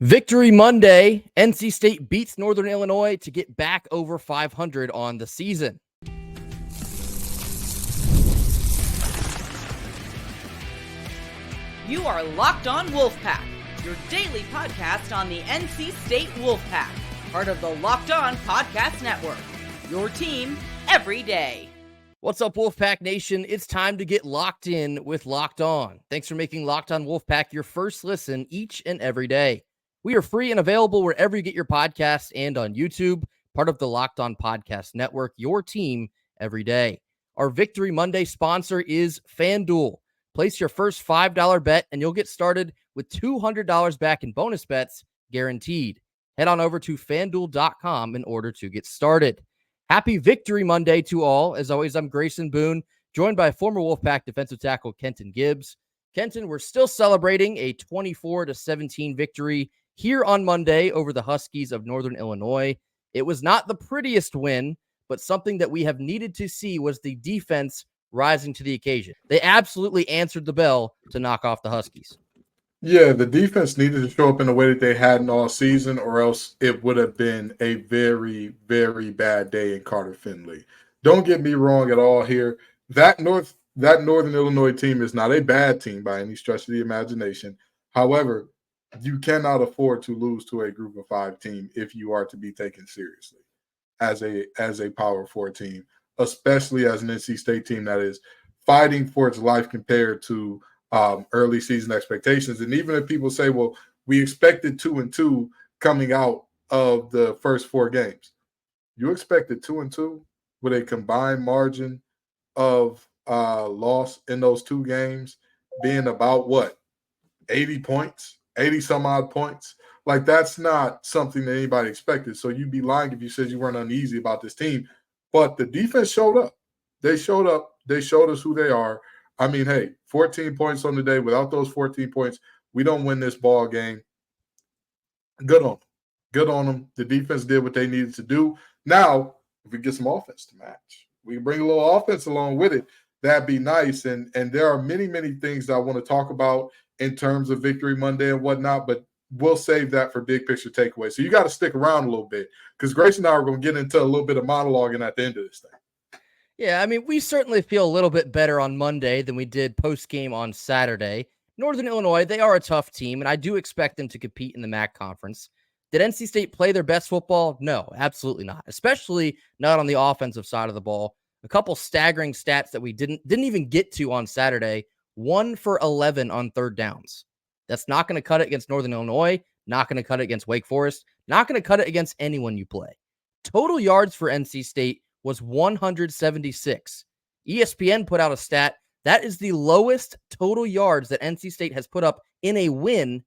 Victory Monday. NC State beats Northern Illinois to get back over 500 on the season. You are Locked On Wolfpack, your daily podcast on the NC State Wolfpack, part of the Locked On Podcast Network, your team every day. What's up, Wolfpack Nation? It's time to get locked in with Locked On. Thanks for making Locked On Wolfpack your first listen each and every day. We are free and available wherever you get your podcasts and on YouTube, part of the Locked On Podcast Network, your team every day. Our Victory Monday sponsor is FanDuel. Place your first $5 bet and you'll get started with $200 back in bonus bets guaranteed. Head on over to FanDuel.com in order to get started. Happy Victory Monday to all. As always, I'm Grayson Boone, joined by former Wolfpack defensive tackle Kenton Gibbs. Kenton, we're still celebrating a 24-17 victory here on Monday over the Huskies of Northern Illinois. It was not the prettiest win, but something that we have needed to see was the defense rising to the occasion. They absolutely answered the bell to knock off the Huskies. Yeah, the defense needed to show up in the way that they hadn't all season, or else it would have been a very, very bad day in Carter Finley. Don't get me wrong at all here. That Northern Illinois team is not a bad team by any stretch of the imagination. However, you cannot afford to lose to a group of five team if you are to be taken seriously as a Power Four team, especially as an NC State team that is fighting for its life compared to early season expectations. And even if people say, well, we expected 2-2 coming out of the first four games, you expected 2-2 with a combined margin of loss in those two games being about what, 80 points, 80 some odd points. Like, that's not something that anybody expected. So you'd be lying if you said you weren't uneasy about this team. But the defense showed up. They showed up. They showed us who they are. I mean, hey, 14 points on the day. Without those 14 points, we don't win this ball game. Good on them. Good on them. The defense did what they needed to do. Now, if we get some offense to match, we can bring a little offense along with it. That'd be nice. And there are many, many things that I want to talk about in terms of Victory Monday and whatnot, but we'll save that for big picture takeaways. So you got to stick around a little bit because Grace and I are going to get into a little bit of monologuing at the end of this thing. Yeah, I mean, we certainly feel a little bit better on Monday than we did post-game on Saturday. Northern Illinois, they are a tough team, and I do expect them to compete in the MAC conference. Did NC State play their best football? No, absolutely not, especially not on the offensive side of the ball. A couple staggering stats that we didn't even get to on Saturday. 1 for 11 on third downs. That's not going to cut it against Northern Illinois, not going to cut it against Wake Forest, not going to cut it against anyone you play. Total yards for NC State was 176. ESPN put out a stat. That is the lowest total yards that NC State has put up in a win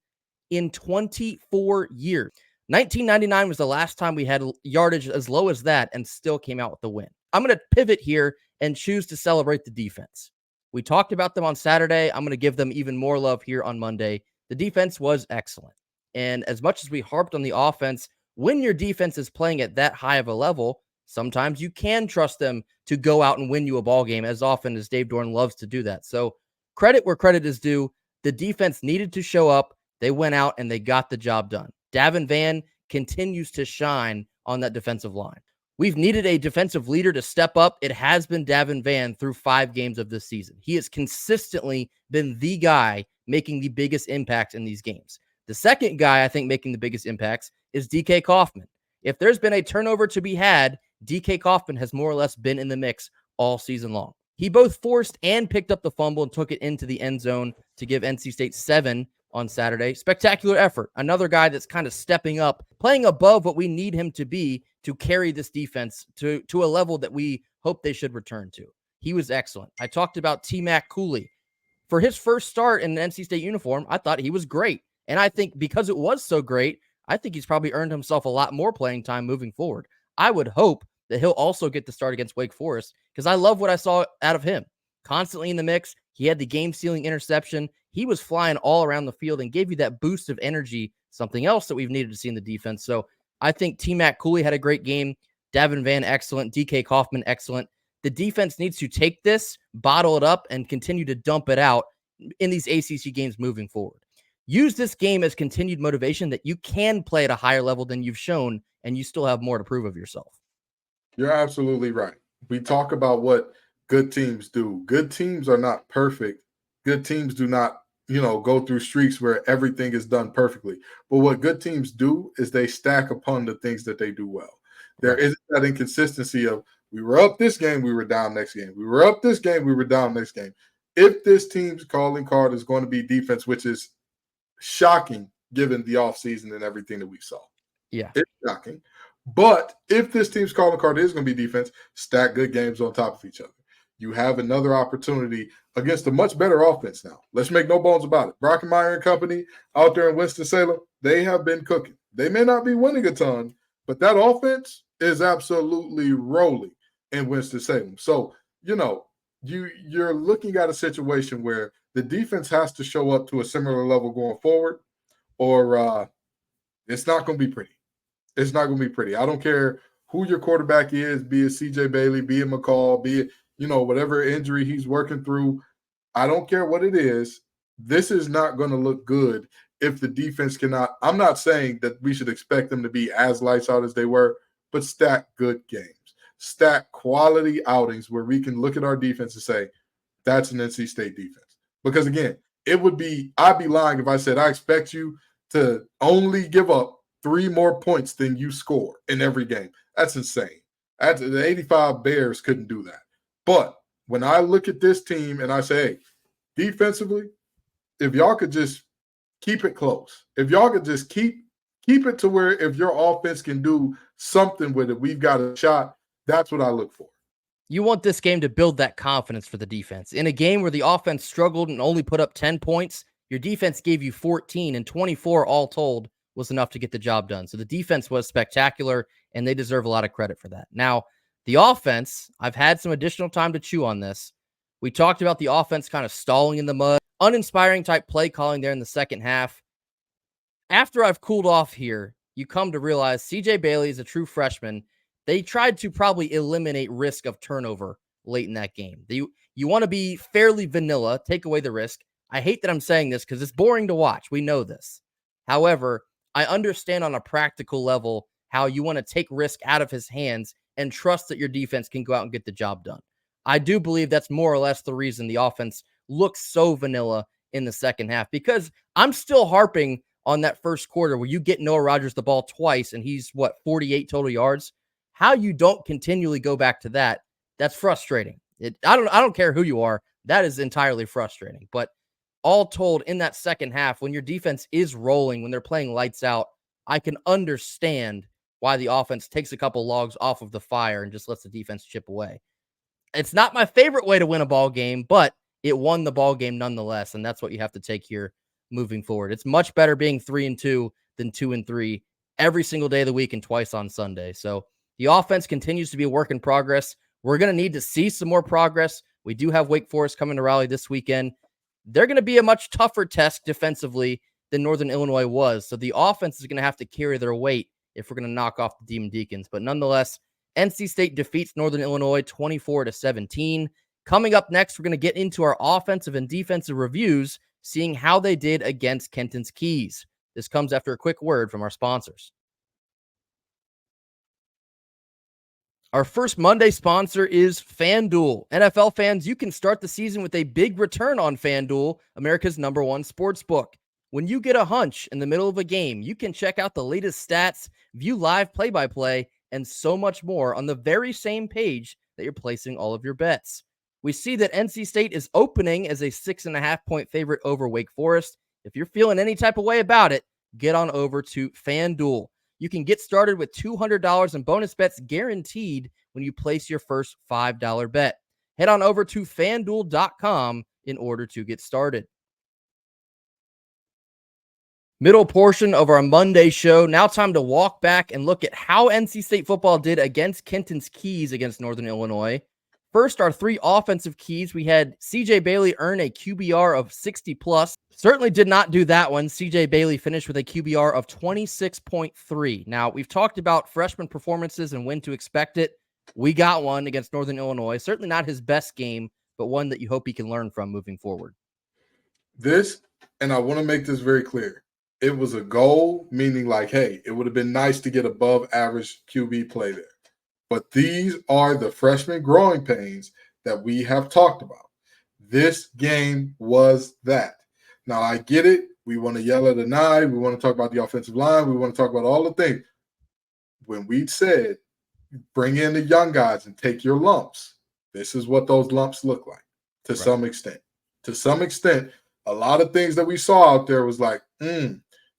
in 24 years. 1999 was the last time we had yardage as low as that and still came out with the win. I'm going to pivot here and choose to celebrate the defense. We talked about them on Saturday. I'm going to give them even more love here on Monday. The defense was excellent. And as much as we harped on the offense, when your defense is playing at that high of a level, sometimes you can trust them to go out and win you a ball game as often as Dave Dorn loves to do that. So credit where credit is due. The defense needed to show up. They went out and they got the job done. Davin Vann continues to shine on that defensive line. We've needed a defensive leader to step up. It has been Davin Vann through 5 games of this season. He has consistently been the guy making the biggest impact in these games. The second guy I think making the biggest impacts is DK Kaufman. If there's been a turnover to be had, DK Kaufman has more or less been in the mix all season long. He both forced and picked up the fumble and took it into the end zone to give NC State 7 on Saturday. Spectacular effort. Another guy that's kind of stepping up, playing above what we need him to be to carry this defense to a level that we hope they should return to. He was excellent. I talked about T-Mac Cooley. For his first start in an NC State uniform, I thought he was great. And I think because it was so great, I think he's probably earned himself a lot more playing time moving forward. I would hope that he'll also get the start against Wake Forest because I love what I saw out of him. Constantly in the mix. He had the game-sealing interception. He was flying all around the field and gave you that boost of energy, something else that we've needed to see in the defense. So I think T-Mac Cooley had a great game. Davin Vann, excellent. DK Kaufman, excellent. The defense needs to take this, bottle it up, and continue to dump it out in these ACC games moving forward. use this game as continued motivation that you can play at a higher level than you've shown, and you still have more to prove of yourself. You're absolutely right. We talk about what good teams do. Good teams are not perfect. Good teams do not, go through streaks where everything is done perfectly. But what good teams do is they stack upon the things that they do well. There isn't that inconsistency of we were up this game, we were down next game. We were up this game, we were down next game. If this team's calling card is going to be defense, which is shocking given the offseason and everything that we saw. Yeah. It's shocking. But if this team's calling card is going to be defense, stack good games on top of each other. You have another opportunity against a much better offense now. Let's make no bones about it. Brockenmeyer and company out there in Winston-Salem, they have been cooking. They may not be winning a ton, but that offense is absolutely rolling in Winston-Salem. So, you're looking at a situation where the defense has to show up to a similar level going forward, or it's not going to be pretty. It's not going to be pretty. I don't care who your quarterback is, be it CJ Bailey, be it McCall, be it, whatever injury he's working through. I don't care what it is. This is not going to look good if the defense cannot. I'm not saying that we should expect them to be as lights out as they were, but stack good games. Stack quality outings where we can look at our defense and say, that's an NC State defense. Because, again, I'd be lying if I said I expect you to only give up 3 more points than you score in every game. That's insane. The 85 Bears couldn't do that. But when I look at this team and I say, hey, defensively, if y'all could just keep it close, if y'all could just keep it to where if your offense can do something with it, we've got a shot. That's what I look for. You want this game to build that confidence for the defense. In a game where the offense struggled and only put up 10 points, your defense gave you 14, and 24 all told was enough to get the job done. So the defense was spectacular, and they deserve a lot of credit for that. Now, the offense, I've had some additional time to chew on this. We talked about the offense kind of stalling in the mud, uninspiring type play calling there in the second half. After I've cooled off here, you come to realize CJ Bailey is a true freshman. They tried to probably eliminate risk of turnover late in that game. You want to be fairly vanilla, take away the risk. I hate that I'm saying this because it's boring to watch. We know this. However, I understand on a practical level how you want to take risk out of his hands and trust that your defense can go out and get the job done. I do believe that's more or less the reason the offense looks so vanilla in the second half, because I'm still harping on that first quarter where you get Noah Rodgers the ball twice and he's 48 total yards. How you don't continually go back to that, that's frustrating. I don't care who you are. That is entirely frustrating. But all told, in that second half, when your defense is rolling, when they're playing lights out, I can understand why the offense takes a couple logs off of the fire and just lets the defense chip away. It's not my favorite way to win a ball game, but it won the ball game nonetheless, and that's what you have to take here moving forward. It's much better being 3-2 than 2-3 every single day of the week and twice on Sunday. So the offense continues to be a work in progress. We're going to need to see some more progress. We do have Wake Forest coming to Raleigh this weekend. They're going to be a much tougher test defensively than Northern Illinois was. So the offense is going to have to carry their weight if we're going to knock off the Demon Deacons. But nonetheless, NC State defeats Northern Illinois 24-17. Coming up next, we're going to get into our offensive and defensive reviews, seeing how they did against Kenton's Keys. This comes after a quick word from our sponsors. Our first Monday sponsor is FanDuel. NFL fans, you can start the season with a big return on FanDuel, America's #1 sportsbook. When you get a hunch in the middle of a game, you can check out the latest stats, view live play-by-play, and so much more on the very same page that you're placing all of your bets. We see that NC State is opening as a 6.5-point favorite over Wake Forest. If you're feeling any type of way about it, get on over to FanDuel. You can get started with $200 in bonus bets guaranteed when you place your first $5 bet. Head on over to FanDuel.com in order to get started. Middle portion of our Monday show. Now time to walk back and look at how NC State football did against Kenton's Keys against Northern Illinois. First, our 3 offensive keys. We had CJ Bailey earn a QBR of 60+. Certainly did not do that one. CJ Bailey finished with a QBR of 26.3. Now, we've talked about freshman performances and when to expect it. We got one against Northern Illinois. Certainly not his best game, but one that you hope he can learn from moving forward. This and I want to make this very clear. It was a goal, meaning like, hey, it would have been nice to get above average QB play there. But these are the freshman growing pains that we have talked about. This game was that. Now, I get it. We want to yell at the nine. We want to talk about the offensive line. We want to talk about all the things. When we said, bring in the young guys and take your lumps, this is what those lumps look like to some extent. To some extent, a lot of things that we saw out there was like,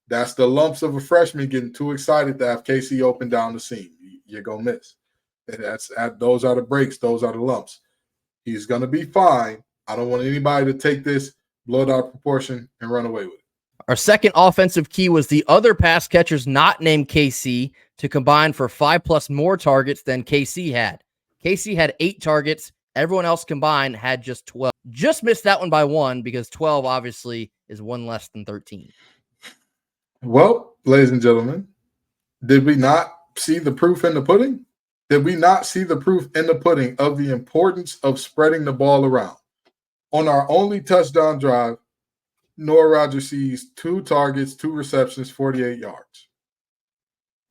that's the lumps of a freshman getting too excited to have KC open down the seam. You're going to miss. Those are the breaks. Those are the lumps. He's going to be fine. I don't want anybody to take this, blow it out of proportion, and run away with it. Our second offensive key was the other pass catchers not named KC to combine for 5+ more targets than KC had. KC had 8 targets. Everyone else combined had just 12. Just missed that one by 1 because 12 obviously is 1 less than 13. Well, ladies and gentlemen, did we not see the proof in the pudding? Did we not see the proof in the pudding of the importance of spreading the ball around? On our only touchdown drive, Noah Rogers sees 2 targets, 2 receptions, 48 yards.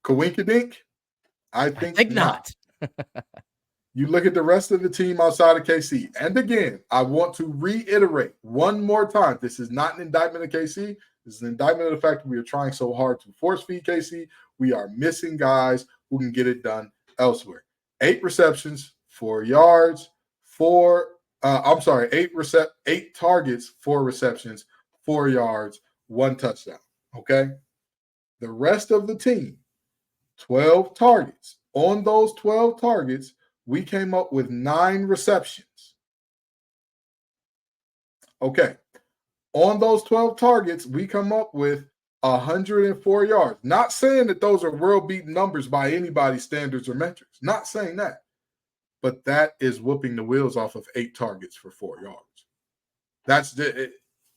Coinkydink? I think not. You look at the rest of the team outside of KC. And again, I want to reiterate one more time. This is not an indictment of KC. This is an indictment of the fact that we are trying so hard to force feed KC. We are missing guys who can get it done elsewhere. 8 receptions, 4 yards, 8 targets, 4 receptions, 4 yards, 1 touchdown. Okay? The rest of the team, 12 targets. On those 12 targets, we came up with 9 receptions. Okay. On those 12 targets, we come up with 104 yards. Not saying that those are world-beating numbers by anybody's standards or metrics. Not saying that. But that is whooping the wheels off of 8 targets for 4 yards.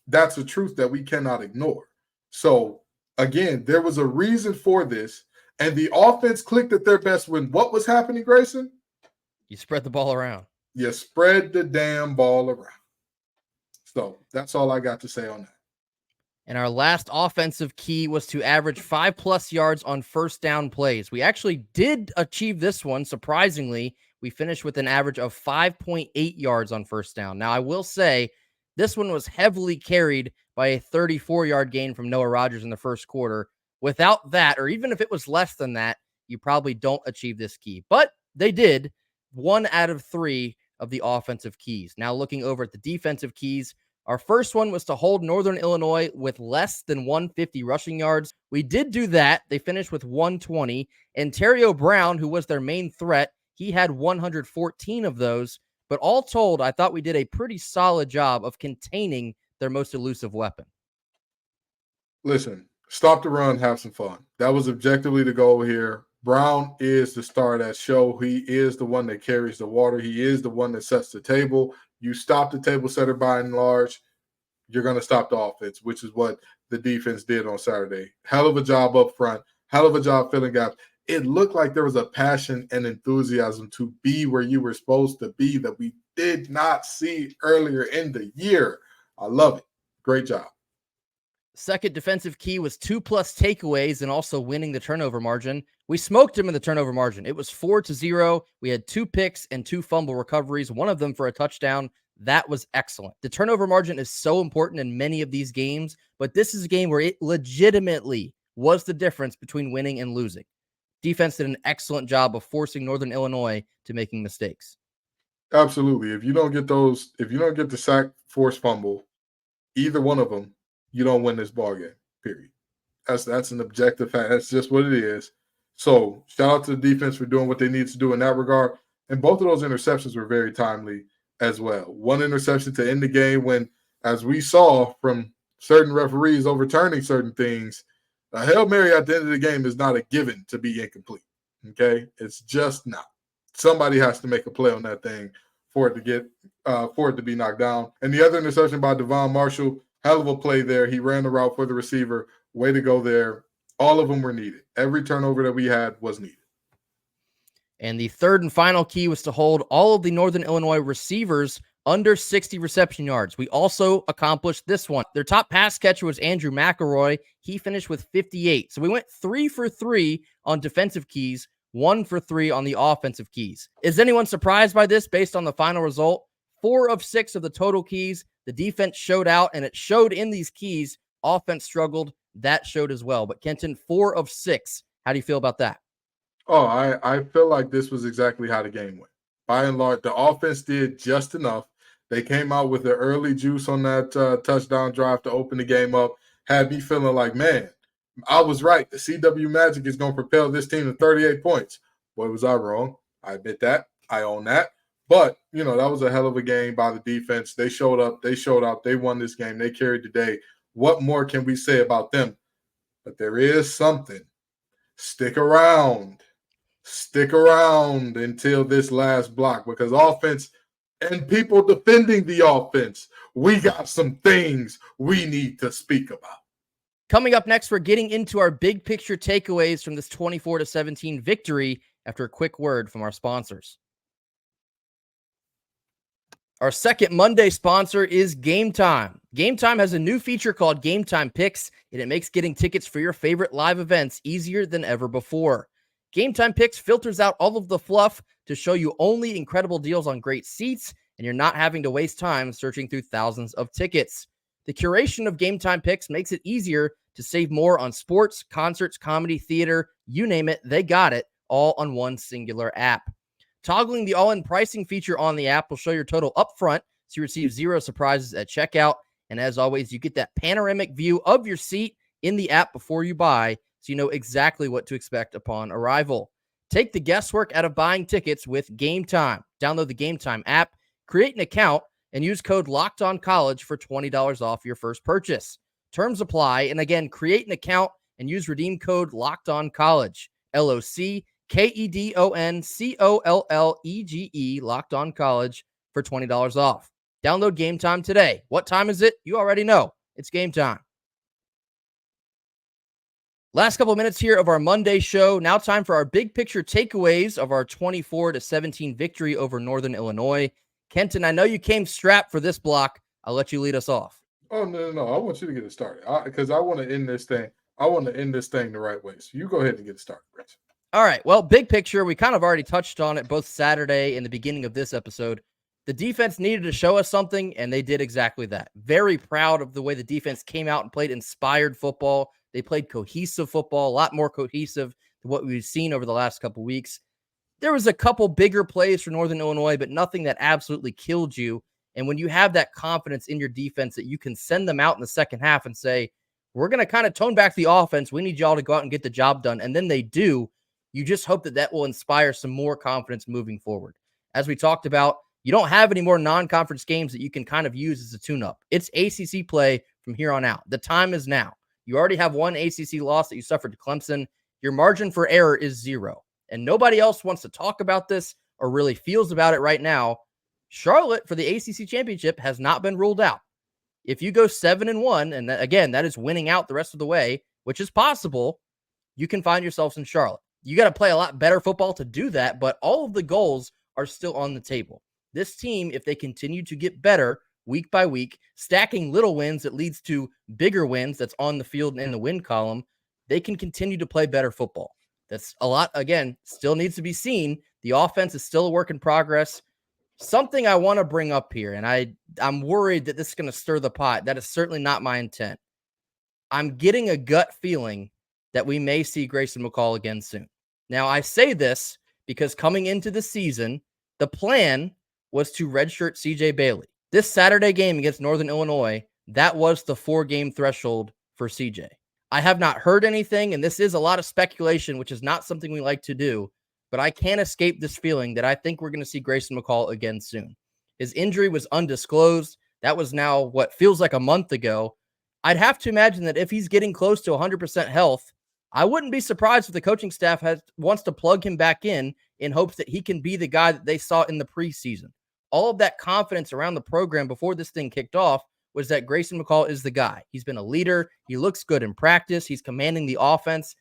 That's a truth that we cannot ignore. So, again, there was a reason for this, and the offense clicked at their best when what was happening, Grayson? You spread the ball around. You spread the damn ball around. So that's all I got to say on that. And our last offensive key was to average 5+ yards on first down plays. We actually did achieve this one. Surprisingly, we finished with an average of 5.8 yards on first down. Now, I will say this one was heavily carried by a 34-yard gain from Noah Rogers in the first quarter. Without that, or even if it was less than that, you probably don't achieve this key. But they did 1 out of 3 of the offensive keys. Now looking over at the defensive keys, our first one was to hold Northern Illinois with less than 150 rushing yards. We did do that. They finished with 120. And Terrio Brown, who was their main threat, he had 114 of those. But all told, I thought we did a pretty solid job of containing their most elusive weapon. Listen, stop the run, have some fun. That was objectively the goal here. Brown is the star of that show. He is the one that carries the water. He is the one that sets the table. You stop the table setter by and large, you're going to stop the offense, which is what the defense did on Saturday. Hell of a job up front. Hell of a job filling gaps. It looked like there was a passion and enthusiasm to be where you were supposed to be that we did not see earlier in the year. I love it. Great job. Second defensive key was 2+ takeaways and also winning the turnover margin. We smoked him in the turnover margin. It was 4-0. We had 2 picks and 2 fumble recoveries, one of them for a touchdown. That was excellent. The turnover margin is so important in many of these games, but this is a game where it legitimately was the difference between winning and losing. Defense did an excellent job of forcing Northern Illinois to making mistakes. Absolutely. If you don't get the sack, force fumble, either one of them, you don't win this ball game, period. That's an objective fact. That's just what it is. So shout out to the defense for doing what they need to do in that regard. And both of those interceptions were very timely as well. One interception to end the game when, as we saw from certain referees overturning certain things, a Hail Mary at the end of the game is not a given to be incomplete. Okay? It's just not. Somebody has to make a play on that thing for it to be knocked down. And the other interception by Devon Marshall, hell of a play there. He ran the route for the receiver. Way to go there. All of them were needed. Every turnover that we had was needed. And the third and final key was to hold all of the Northern Illinois receivers under 60 reception yards. We also accomplished this one. Their top pass catcher was Andrew McElroy. He finished with 58. So we went 3 for 3 on defensive keys, 1 for 3 on the offensive keys. Is anyone surprised by this based on the final result? 4 of 6 of the total keys. The defense showed out, and it showed in these keys. Offense struggled. That showed as well. But Kenton, 4 of 6. How do you feel about that? Oh, I feel like this was exactly how the game went. By and large, the offense did just enough. They came out with the early juice on that touchdown drive to open the game up. Had me feeling like, man, I was right. The CW Magic is going to propel this team to 38 points. Boy, was I wrong. I admit that. I own that. But, that was a hell of a game by the defense. They showed up. They showed out. They won this game. They carried the day. What more can we say about them? But there is something. Stick around. Stick around until this last block, because offense and people defending the offense, we got some things we need to speak about. Coming up next, we're getting into our big picture takeaways from this 24-17 victory after a quick word from our sponsors. Our second Monday sponsor is Gametime. Gametime has a new feature called Gametime Picks, and it makes getting tickets for your favorite live events easier than ever before. Gametime Picks filters out all of the fluff to show you only incredible deals on great seats, and you're not having to waste time searching through thousands of tickets. The curation of Gametime Picks makes it easier to save more on sports, concerts, comedy, theater, you name it, they got it, all on one singular app. Toggling the all-in pricing feature on the app will show your total upfront, so you receive zero surprises at checkout. And as always, you get that panoramic view of your seat in the app before you buy, so you know exactly what to expect upon arrival. Take the guesswork out of buying tickets with Gametime. Download the Gametime app, create an account, and use code LOCKEDONCollege for $20 off your first purchase. Terms apply, and again, create an account and use redeem code LOCKEDONCollege, LOCKEDONCOLLEGE, Locked On College, for $20 off. Download Gametime today. What time is it? You already know. It's game time. Last couple of minutes here of our Monday show. Now time for our big picture takeaways of our 24-17 victory over Northern Illinois. Kenton, I know you came strapped for this block. I'll let you lead us off. Oh, no. I want you to get it started because I want to end this thing. I want to end this thing the right way. So you go ahead and get it started, Rich. All right. Well, big picture, we kind of already touched on it both Saturday and the beginning of this episode. The defense needed to show us something, and they did exactly that. Very proud of the way the defense came out and played inspired football. They played cohesive football, a lot more cohesive than what we've seen over the last couple weeks. There was a couple bigger plays for Northern Illinois, but nothing that absolutely killed you. And when you have that confidence in your defense that you can send them out in the second half and say, we're going to kind of tone back the offense. We need y'all to go out and get the job done. And then they do. You just hope that that will inspire some more confidence moving forward. As we talked about, you don't have any more non-conference games that you can kind of use as a tune-up. It's ACC play from here on out. The time is now. You already have one ACC loss that you suffered to Clemson. Your margin for error is 0. And nobody else wants to talk about this or really feels about it right now. Charlotte for the ACC championship has not been ruled out. If you go 7-1, and again, that is winning out the rest of the way, which is possible, you can find yourselves in Charlotte. You got to play a lot better football to do that, but all of the goals are still on the table. This team, if they continue to get better week by week, stacking little wins that leads to bigger wins that's on the field and in the win column, they can continue to play better football. That's a lot, again, still needs to be seen. The offense is still a work in progress. Something I want to bring up here, and I'm worried that this is going to stir the pot. That is certainly not my intent. I'm getting a gut feeling that we may see Grayson McCall again soon. Now, I say this because coming into the season, the plan was to redshirt CJ Bailey. This Saturday game against Northern Illinois, that was the 4-game threshold for CJ. I have not heard anything, and this is a lot of speculation, which is not something we like to do, but I can't escape this feeling that I think we're going to see Grayson McCall again soon. His injury was undisclosed. That was now what feels like a month ago. I'd have to imagine that if he's getting close to 100% health, I wouldn't be surprised if the coaching staff wants to plug him back in hopes that he can be the guy that they saw in the preseason. All of that confidence around the program before this thing kicked off was that Grayson McCall is the guy. He's been a leader. He looks good in practice. He's commanding the offense.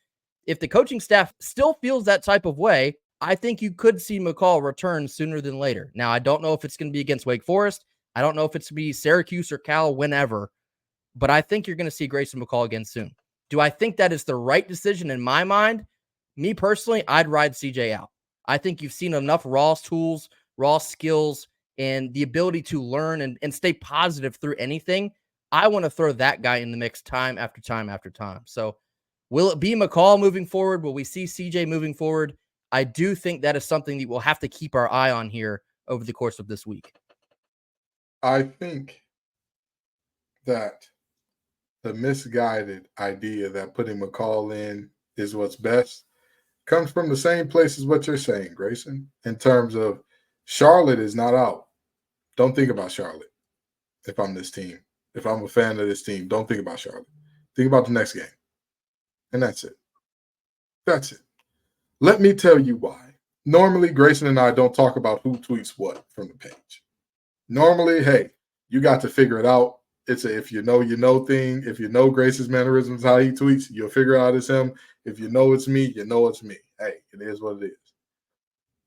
If the coaching staff still feels that type of way, I think you could see McCall return sooner than later. Now, I don't know if it's going to be against Wake Forest. I don't know if it's to be Syracuse or Cal, whenever, but I think you're going to see Grayson McCall again soon. Do I think that is the right decision in my mind? Me personally, I'd ride CJ out. I think you've seen enough raw tools, raw skills, and the ability to learn and stay positive through anything. I want to throw that guy in the mix time after time after time. So will it be McCall moving forward? Will we see CJ moving forward? I do think that is something that we'll have to keep our eye on here over the course of this week. I think that the misguided idea that putting McCall in is what's best comes from the same place as what you're saying, Grayson, in terms of Charlotte is not out. Don't think about Charlotte if I'm this team. If I'm a fan of this team, don't think about Charlotte. Think about the next game. And that's it. That's it. Let me tell you why. Normally, Grayson and I don't talk about who tweets what from the page. Normally, hey, you got to figure it out. It's a if you know thing. If you know Grayson's mannerisms, how he tweets, you'll figure out it's him. If you know it's me, you know it's me. Hey, it is what it is.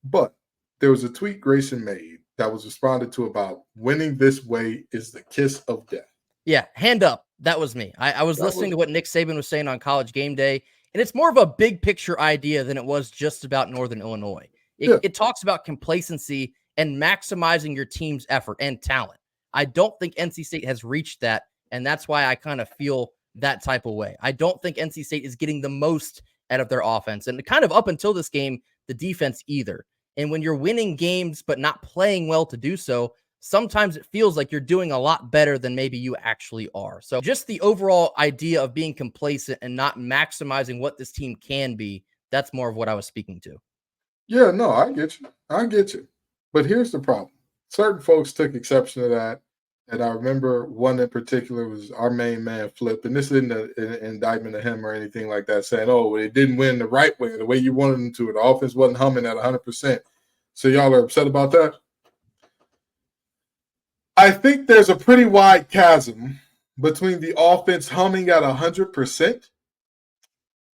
But there was a tweet Grayson made that was responded to about winning this way is the kiss of death. Yeah, hand up. That was me. I was listening to what Nick Saban was saying on College Game Day, and it's more of a big picture idea than it was just about Northern Illinois. It talks about complacency and maximizing your team's effort and talent. I don't think NC State has reached that, and that's why I kind of feel that type of way. I don't think NC State is getting the most out of their offense, and kind of up until this game, the defense either. And when you're winning games but not playing well to do so, sometimes it feels like you're doing a lot better than maybe you actually are. So just the overall idea of being complacent and not maximizing what this team can be, that's more of what I was speaking to. Yeah, no, I get you. I get you. But here's the problem. Certain folks took exception to that. And I remember one in particular was our main man, Flip. And this isn't an indictment of him or anything like that, saying, oh, it didn't win the right way, the way you wanted them to. The offense wasn't humming at 100%. So y'all are upset about that? I think there's a pretty wide chasm between the offense humming at 100%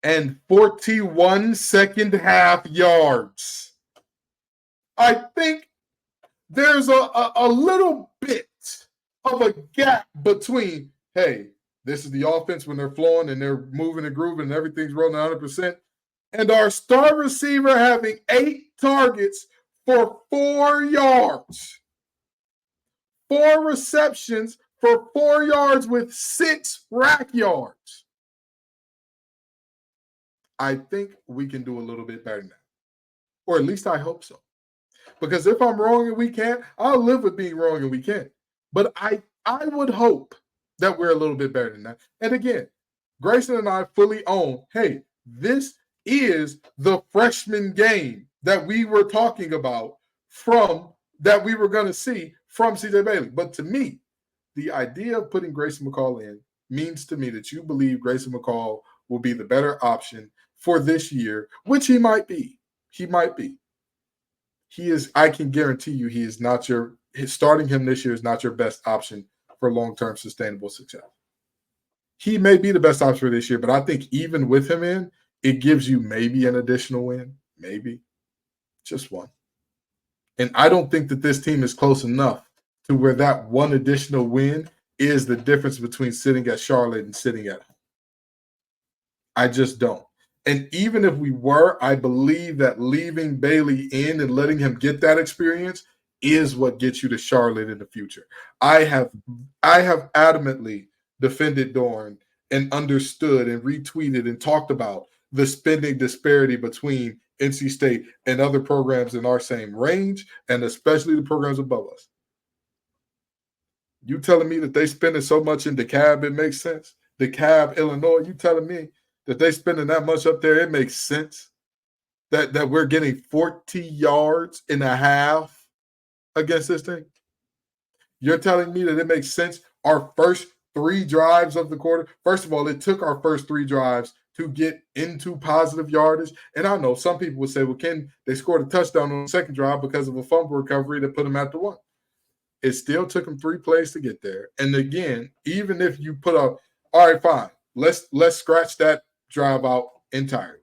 and 41 second half yards. I think there's a little bit of a gap between, hey, this is the offense when they're flowing and they're moving and grooving and everything's rolling 100%, and our star receiver having 8 targets for 4 yards. 4 receptions for 4 yards with 6 rack yards. I think we can do a little bit better than that. Or at least I hope so. Because if I'm wrong and we can't, I'll live with being wrong and we can't. But I would hope that we're a little bit better than that. And again, Grayson and I fully own, hey, this is the freshman game that we were talking about that we were going to see from CJ Bailey. But to me, the idea of putting Grayson McCall in means to me that you believe Grayson McCall will be the better option for this year, which he might be. He might be. He is, I can guarantee you, he is not starting him this year is not your best option for long-term sustainable success. He may be the best option for this year, but I think even with him in, it gives you maybe an additional win, maybe just one. And I don't think that this team is close enough to where that one additional win is the difference between sitting at Charlotte and sitting at home. I just don't. And even if we were, I believe that leaving Bailey in and letting him get that experience is what gets you to Charlotte in the future. I have adamantly defended Dorn and understood and retweeted and talked about the spending disparity between NC State and other programs in our same range, and especially the programs above us. You telling me that they spending so much in DeKalb, it makes sense? DeKalb, Illinois, you telling me that they spending that much up there, it makes sense? That we're getting 40 yards and a half against this thing? You're telling me that it makes sense? Our first 3 drives of the quarter, first of all, it took our first 3 drives to get into positive yardage. And I know some people would say, well, they scored a touchdown on the second drive because of a fumble recovery that put them at the 1. It still took them 3 plays to get there. And again, even if you put up, all right, fine, let's scratch that drive out entirely.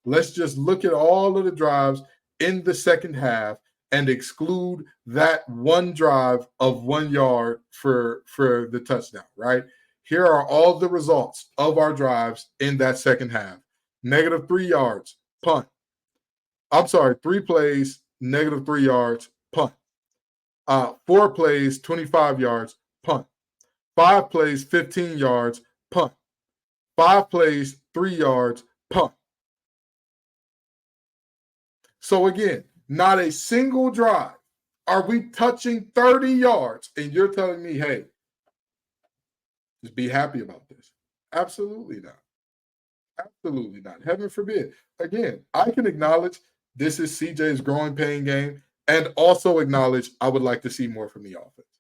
Let's just look at all of the drives in the second half and exclude that one drive of 1 yard for the touchdown, right? Here are all the results of our drives in that second half. -3 yards, punt. I'm sorry, 3 plays, -3 yards, punt. 4 plays, 25 yards, punt. 5 plays, 15 yards, punt. 5 plays, 3 yards, punt. So again, not a single drive are we touching 30 yards, and you're telling me, hey, just be happy about this. Absolutely not. Absolutely not. Heaven forbid. Again, I can acknowledge this is CJ's growing pain game, and also acknowledge I would like to see more from the offense.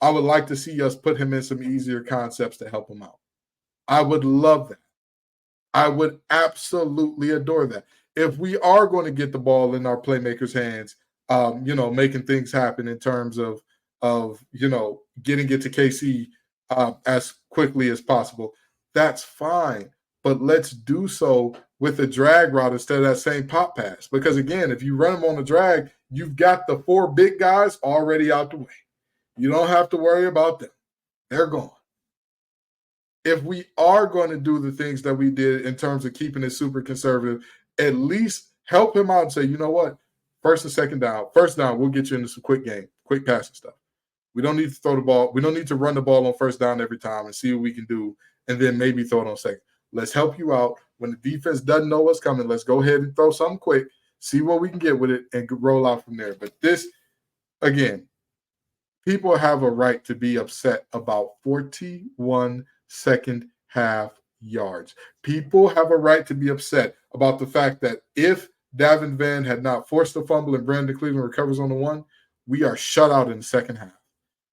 I would like to see us put him in some easier concepts to help him out. I would love that. I would absolutely adore that. If we are going to get the ball in our playmakers' hands, making things happen in terms of getting it to KC as quickly as possible, that's fine. But let's do so with a drag route instead of that same pop pass. Because again, if you run them on the drag, you've got the 4 big guys already out the way. You don't have to worry about them. They're gone. If we are going to do the things that we did in terms of keeping it super conservative, at least help him out and say, you know what, first and second down, first down, we'll get you into some quick passing stuff. We don't need to throw the ball. We don't need to run the ball on first down every time and see what we can do, and then maybe throw it on second. Let's help you out. When the defense doesn't know what's coming, let's go ahead and throw something quick, see what we can get with it, and roll out from there. But this, again, people have a right to be upset about 41 second half yards. People have a right to be upset about the fact that if Davin Vann had not forced the fumble and Brandon Cleveland recovers on the 1, we are shut out in the second half.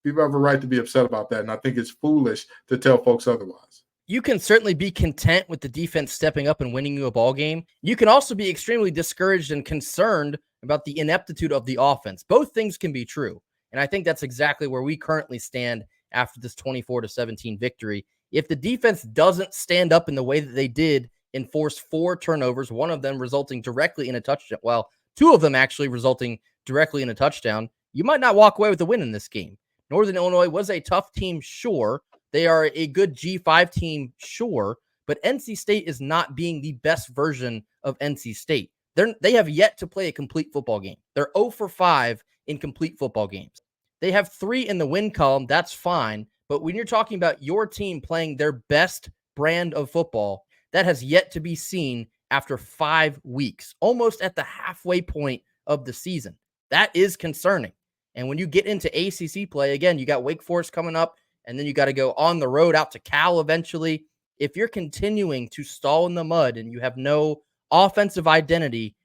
People have a right to be upset about that, and I think it's foolish to tell folks otherwise. You can certainly be content with the defense stepping up and winning you a ball game. You can also be extremely discouraged and concerned about the ineptitude of the offense. Both things can be true, and I think that's exactly where we currently stand after this 24-17 victory. If the defense doesn't stand up in the way that they did and force 4 turnovers, one of them resulting directly in a touchdown, well, 2 of them actually resulting directly in a touchdown, you might not walk away with a win in this game. Northern Illinois was a tough team, sure. They are a good G5 team, sure, but NC State is not being the best version of NC State. They have yet to play a complete football game. They're 0 for 5 in complete football games. They have 3 in the win column. That's fine. But when you're talking about your team playing their best brand of football, that has yet to be seen after 5 weeks, almost at the halfway point of the season. That is concerning. And when you get into ACC play, again, you got Wake Forest coming up, and then you got to go on the road out to Cal eventually. If you're continuing to stall in the mud and you have no offensive identity,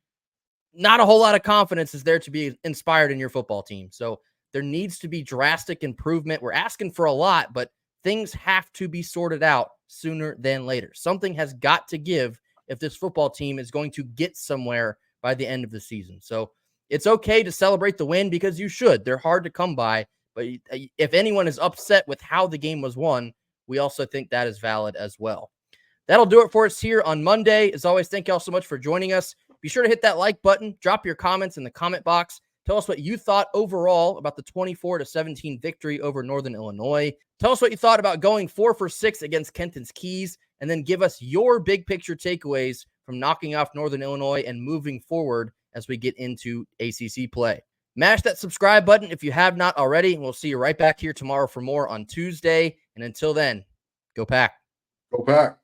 not a whole lot of confidence is there to be inspired in your football team. So there needs to be drastic improvement. We're asking for a lot, but things have to be sorted out sooner than later. Something has got to give if this football team is going to get somewhere by the end of the season. So it's okay to celebrate the win because you should. They're hard to come by. But if anyone is upset with how the game was won, we also think that is valid as well. That'll do it for us here on Monday. As always, thank you all so much for joining us. Be sure to hit that like button. Drop your comments in the comment box. Tell us what you thought overall about the 24-17 victory over Northern Illinois. Tell us what you thought about going 4 for 6 against Kenton's Keys, and then give us your big picture takeaways from knocking off Northern Illinois and moving forward as we get into ACC play. Mash that subscribe button if you have not already, and we'll see you right back here tomorrow for more on Tuesday. And until then, go Pack. Go Pack.